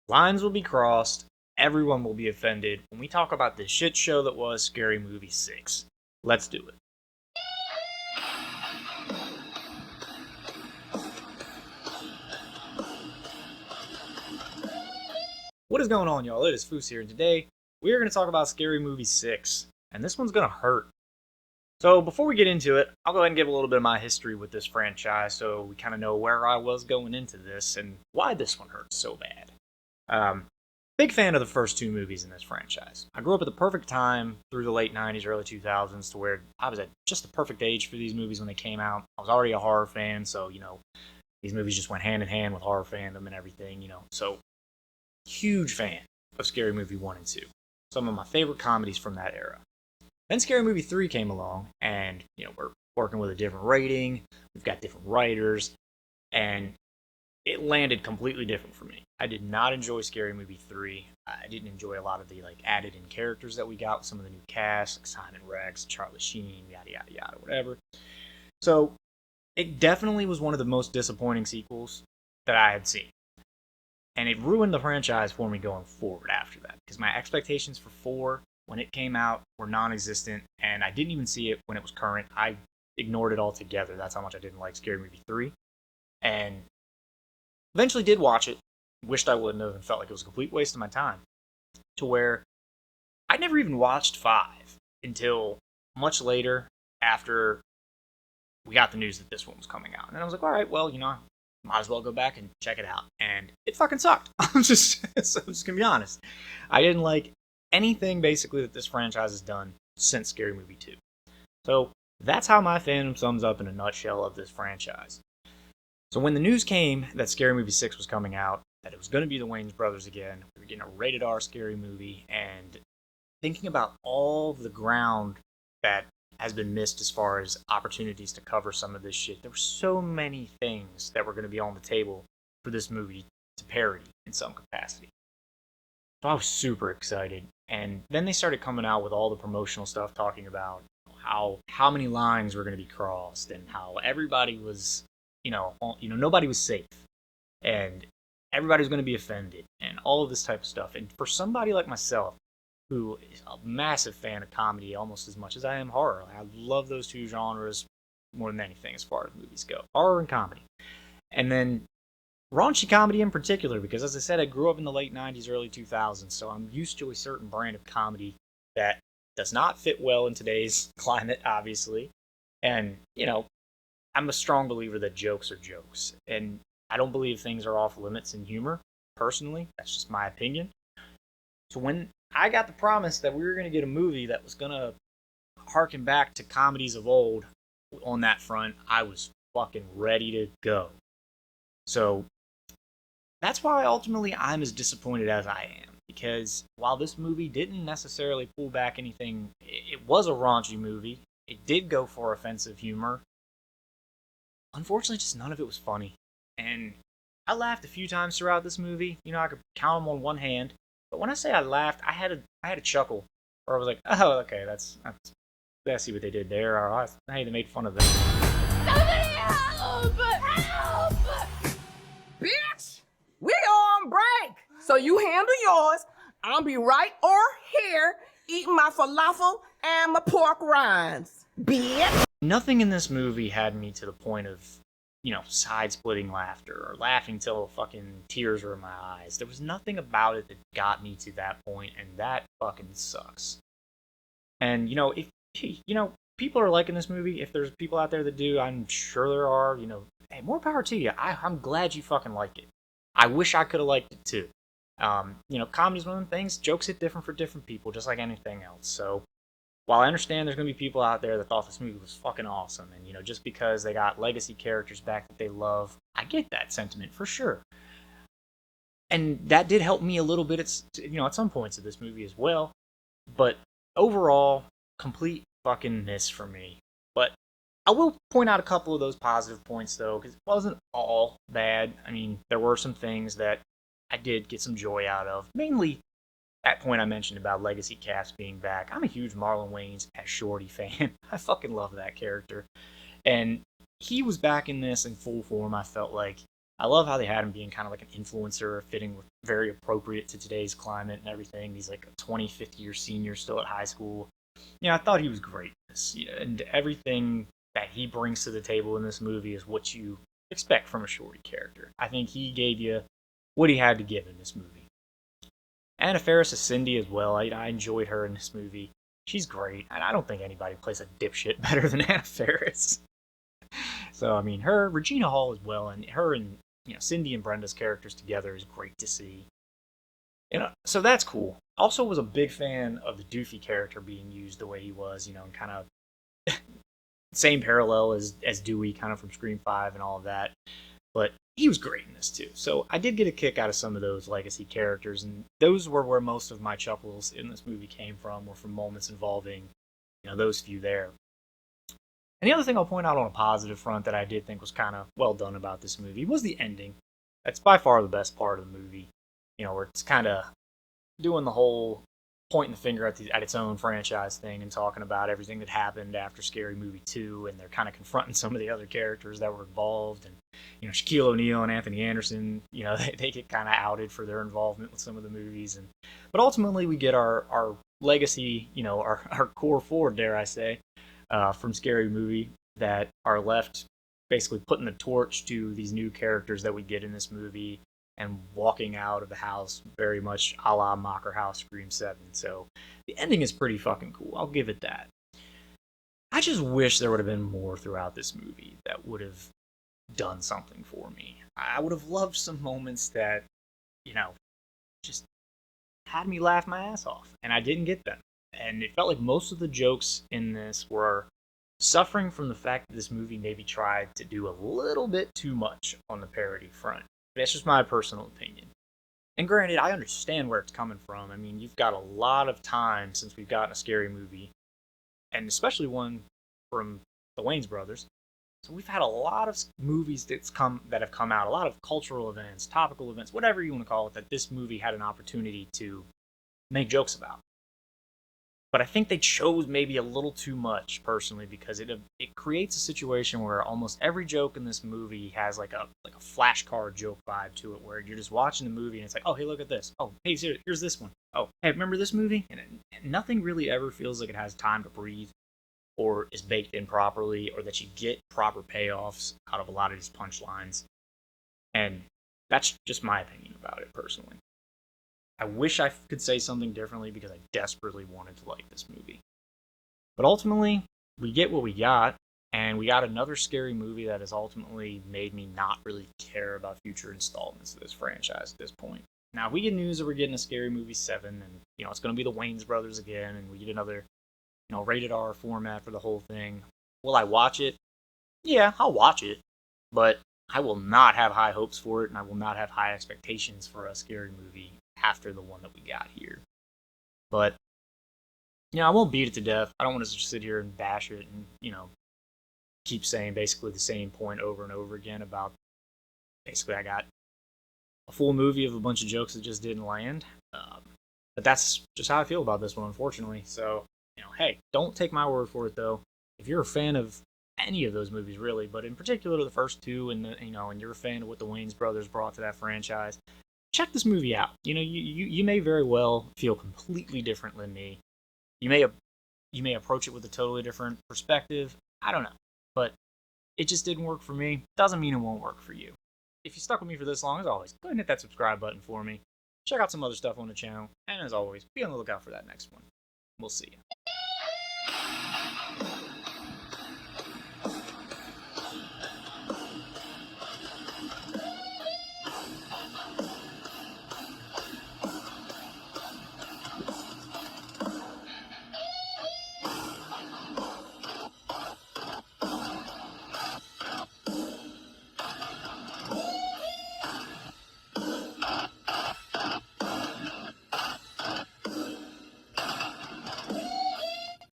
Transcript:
Lines will be crossed, everyone will be offended when we talk about the shit show that was Scary Movie 6. Let's do it. What is going on, y'all? It is Foos here, and today we are going to talk about Scary Movie 6, and this one's going to hurt. So before we get into it, I'll go ahead and give a little bit of my history with this franchise so we kind of know where I was going into this and why this one hurts so bad. Big fan of the first two movies in this franchise. I grew up at the perfect time through the late 90s, early 2000s to where I was at just the perfect age for these movies when they came out. I was already a horror fan, so, these movies just went hand in hand with horror fandom and everything, So, huge fan of Scary Movie 1 and 2. Some of my favorite comedies from that era. Then Scary Movie 3 came along, and, we're working with a different rating, we've got different writers, and it landed completely different for me. I did not enjoy Scary Movie 3. I didn't enjoy a lot of the added in characters that we got with some of the new cast, like Simon Rex, Charlie Sheen, yada yada yada, whatever. So it definitely was one of the most disappointing sequels that I had seen. And it ruined the franchise for me going forward after that. Because my expectations for 4, when it came out, were non-existent. And I didn't even see it when it was current. I ignored it altogether. That's how much I didn't like Scary Movie 3. And eventually did watch it. Wished I wouldn't have and felt like it was a complete waste of my time. To where I never even watched 5 until much later after we got the news that this one was coming out. And I was like, alright, well, might as well go back and check it out. And it fucking sucked. I'm just gonna be honest. I didn't like anything basically that this franchise has done since Scary Movie 2. So that's how my fandom sums up in a nutshell of this franchise. So when the news came that Scary Movie 6 was coming out, that it was going to be the Wayans brothers again, we were getting a rated R scary movie, and thinking about all the ground that has been missed as far as opportunities to cover some of this shit, there were so many things that were going to be on the table for this movie to parody in some capacity. So I was super excited, and then they started coming out with all the promotional stuff talking about how many lines were going to be crossed and how everybody was nobody was safe, and everybody was going to be offended, and all of this type of stuff. And for somebody like myself, who is a massive fan of comedy almost as much as I am horror, I love those two genres more than anything as far as movies go, horror and comedy. And then raunchy comedy in particular, because as I said, I grew up in the late 90s, early 2000s, so I'm used to a certain brand of comedy that does not fit well in today's climate, obviously. And, I'm a strong believer that jokes are jokes, and I don't believe things are off limits in humor, personally. That's just my opinion. So when I got the promise that we were going to get a movie that was going to harken back to comedies of old on that front, I was fucking ready to go. So that's why ultimately I'm as disappointed as I am, because while this movie didn't necessarily pull back anything, it was a raunchy movie. It did go for offensive humor. Unfortunately, just none of it was funny. And I laughed a few times throughout this movie. I could count them on one hand. But when I say I laughed, I had a chuckle. Or I was like, oh, okay, I see what they did there. Or, hey, they made fun of them. Somebody help! Help! Bitch, we on break. So you handle yours. I'll be right over here eating my falafel and my pork rinds. Bitch. Nothing in this movie had me to the point of, side-splitting laughter or laughing till fucking tears were in my eyes. There was nothing about it that got me to that point, and that fucking sucks. And, if, people are liking this movie, if there's people out there that do, I'm sure there are, hey, more power to you. I'm glad you fucking like it. I wish I could have liked it too. Comedy's one of them things, jokes hit different for different people, just like anything else, so while I understand there's going to be people out there that thought this movie was fucking awesome, and, just because they got legacy characters back that they love, I get that sentiment, for sure. And that did help me a little bit, at some points of this movie as well. But overall, complete fucking miss for me. But I will point out a couple of those positive points, though, because it wasn't all bad. I mean, there were some things that I did get some joy out of, mainly that point I mentioned about legacy cast being back. I'm a huge Marlon Wayans as Shorty fan. I fucking love that character. And he was back in this in full form, I felt like. I love how they had him being kind of like an influencer, fitting with very appropriate to today's climate and everything. He's like a 25th year senior still at high school. I thought he was great in this. And everything that he brings to the table in this movie is what you expect from a Shorty character. I think he gave you what he had to give in this movie. Anna Faris is Cindy as well. I enjoyed her in this movie. She's great, and I don't think anybody plays a dipshit better than Anna Faris. So, I mean, her, Regina Hall as well, and her and Cindy and Brenda's characters together is great to see. So that's cool. Also, was a big fan of the Doofy character being used the way he was, and kind of same parallel as Dewey, kind of from Scream 5 and all of that. But he was great in this too. So I did get a kick out of some of those legacy characters, and those were where most of my chuckles in this movie came from, were from moments involving, those few there. And the other thing I'll point out on a positive front that I did think was kind of well done about this movie was the ending. That's by far the best part of the movie. Where it's kind of doing the whole pointing the finger at its own franchise thing and talking about everything that happened after Scary Movie 2, and they're kind of confronting some of the other characters that were involved. And, Shaquille O'Neal and Anthony Anderson, they get kind of outed for their involvement with some of the movies. But ultimately, we get our legacy, our core four, dare I say, from Scary Movie that are left basically putting the torch to these new characters that we get in this movie and walking out of the house very much a la Mocker House Scream 7. So the ending is pretty fucking cool. I'll give it that. I just wish there would have been more throughout this movie that would have done something for me. I would have loved some moments that, just had me laugh my ass off. And I didn't get them. And it felt like most of the jokes in this were suffering from the fact that this movie maybe tried to do a little bit too much on the parody front. That's just my personal opinion. And granted, I understand where it's coming from. I mean, you've got a lot of time since we've gotten a Scary Movie, and especially one from the Wayans brothers. So we've had a lot of movies that have come out, a lot of cultural events, topical events, whatever you want to call it, that this movie had an opportunity to make jokes about. But I think they chose maybe a little too much, personally, because it creates a situation where almost every joke in this movie has like a flashcard joke vibe to it, where you're just watching the movie and it's like, oh, hey, look at this. Oh, hey, here's this one. Oh, hey, remember this movie? And nothing really ever feels like it has time to breathe, or is baked in properly, or that you get proper payoffs out of a lot of these punchlines. And that's just my opinion about it, personally. I wish I could say something differently because I desperately wanted to like this movie. But ultimately, we get what we got, and we got another Scary Movie that has ultimately made me not really care about future installments of this franchise at this point. Now, if we get news that we're getting a Scary Movie 7, and, it's going to be the Wayans brothers again, and we get another, rated R format for the whole thing, will I watch it? Yeah, I'll watch it, but I will not have high hopes for it, and I will not have high expectations for a Scary Movie after the one that we got here. But, I won't beat it to death. I don't want to just sit here and bash it and, keep saying basically the same point over and over again about basically I got a full movie of a bunch of jokes that just didn't land. But that's just how I feel about this one, unfortunately. So, hey, don't take my word for it, though. If you're a fan of any of those movies, really, but in particular the first two, and and you're a fan of what the Wayans brothers brought to that franchise, check this movie out. You may very well feel completely different than me. You may approach it with a totally different perspective. I don't know, but it just didn't work for me. Doesn't mean it won't work for you. If you stuck with me for this long, as always, go ahead and hit that subscribe button for me. Check out some other stuff on the channel, and as always, be on the lookout for that next one. We'll see you.